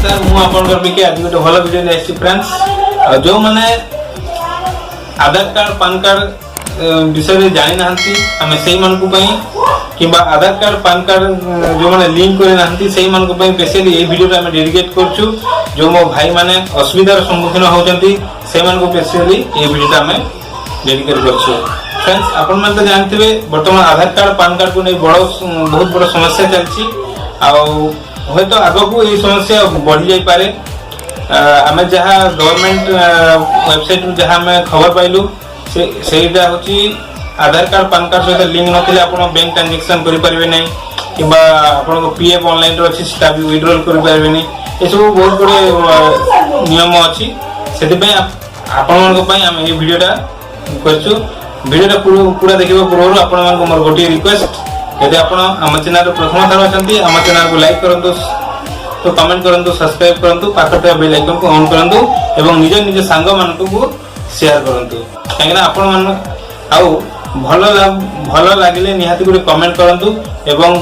नमस्कार मु आपनकर बिके आज गोटे भल वीडियो ले आछि फ्रेंड्स जो माने आधार कार्ड पैन कार्ड विषय जानि नाहंती हमें सेही मन को पई किबा आधार कार्ड पैन कार्ड जो माने लिंक करे नाहंती सेही मन को पई स्पेशली ए वीडियो रे हम डेडिकेट करछु जो मो भाई माने असुविधार सम्मुखीन होचंती से मन को स्पेशली ए वीडियो रे हम डेडिकेट करछु फ्रेंड्स अपन मन तो जानथिबे वर्तमान आधार कार्ड पैन कार्ड को नै बहुत बड़ समस्या चलछि आ होय तो आगो को ये समस्या बढ़ी जाई पारे आमे जहा गवर्नमेंट वेबसाइट रु जहा में खबर पाइलु सेटा होची आधार कार्ड पैन कार्ड सहित लिंक नथिले आपण बैंक ट्रांजैक्शन करि परिबे नै किबा आपण को पीएफ ऑनलाइन रो अछि सेटा भी विड्रॉल करि परिबे नै ए सब बहुत बड़े नियम अछि सेति पय आपण मन को पय हम ए वीडियोटा करछु वीडियोटा पूरा देखिबो पूर्व आपण मन को मोर गोटी रिक्वेस्ट यदि आपण आम चैनल प्रथम थर अछंती आम चैनल को लाइक करंतु तो कमेंट करंतु सब्सक्राइब करंतु पाखटे बेल आइकन को ऑन करंतु एवं निज निज सांग मान को शेयर करंतु काहेना आपण मान आउ भलो लागिले निहाती गुटे कमेंट करंतु एवं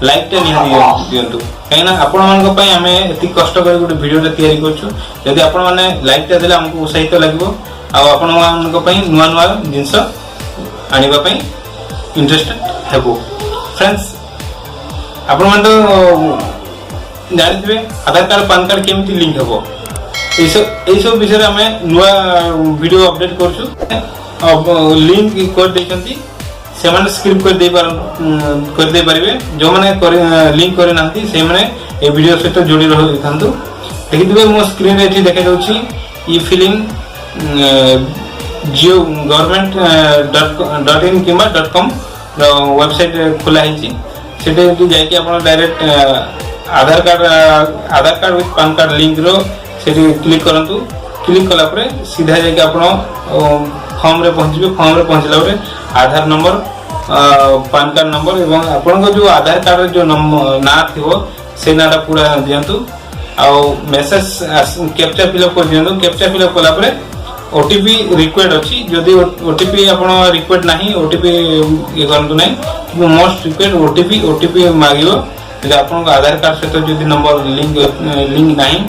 लाइक टे निहाती दियंतु काहेना आपण मान को पय हमें एति कष्ट कर गुटे वीडियो रे तयारी करछु यदि आपण माने लाइक टे देले हमको उत्साहित लागबो आ आपण मान को पय नुवा नुवा जिंस आनिबा पय इंटरेस्टेड हेबो फ्रेंड्स आपण मन तो जानथिबे आधार कार्ड पैन कार्ड केमती लिंक हेबो ए सब विषय रे हमें नुवा वीडियो अपडेट करछु अब लिंक कर देछंती से माने स्क्रिप्ट कर दे परिबे जो माने लिंक करे नांती से माने ए वीडियो सहित जोड़ी रह थांतु देखिथिबे मो स्क्रीन रे एठी देखा जाउची ई फिलिंग जियो government.in किबा .com वेबसाइट खुला है सेटे जाई कि आपण direct Aadhaar card with PAN card link रो सेटी क्लिक करंतु क्लिक कला परे सीधा जाई कि आपण फॉर्म रे पहुंचबे फॉर्म रे पहुंचला परे आधार नंबर पैन कार्ड नंबर एवं आपण को जो आधार कार्ड जो ना थिवो से नाटा पूरा दियंतु आ मेसेज कैप्चा फिलअप कर दियंतु कैप्चा फिलअप कला परे ओटीपी रिक्वायर्ड अछि जदी ओटीपी आपण रिक्वायर्ड नाही ओटीपी ये करंतु नै कि मोस्ट रिक्वायर्ड ओटीपी मागियो जे आपण आधार कार्ड सहित जदी नंबर लिंक नाही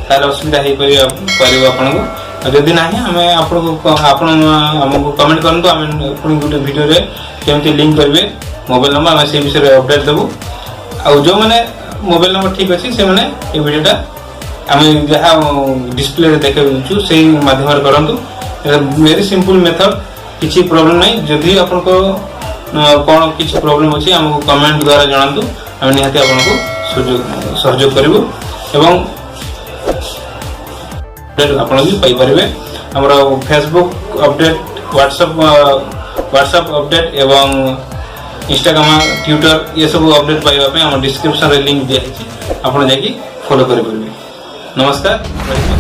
तार असुविधा हे परिबो आपण को जदी नाही हमें आपण हमको कमेंट करंतु हम पुनी गुटे वीडियो रे केमति लिंक करबे मोबाइल नंबर हम से विषय अपडेट देबो आ जो माने मोबाइल नंबर ठीक अछि से माने ए वीडियोटा हमें जहाँ डिस्प्ले रे देखु से माध्यम करंतु वेरी सिंपल मेथड किछि प्रॉब्लम नहीं जदी आपन को कोन किछि प्रॉब्लम अछि हमको कमेंट द्वारा जणांतु हम निहाती आपन को सहयोग करबो एवं आपन भी पाई परबे हमरा फेसबुक अपडेट व्हाट्सएप अपडेट एवं इंस्टाग्राम ट्विटर ये सब अपडेट पाइबा पे हम डिस्क्रिप्शन रे लिंक दिया अछि आपन जाकी फॉलो करि परबे नमस्कार।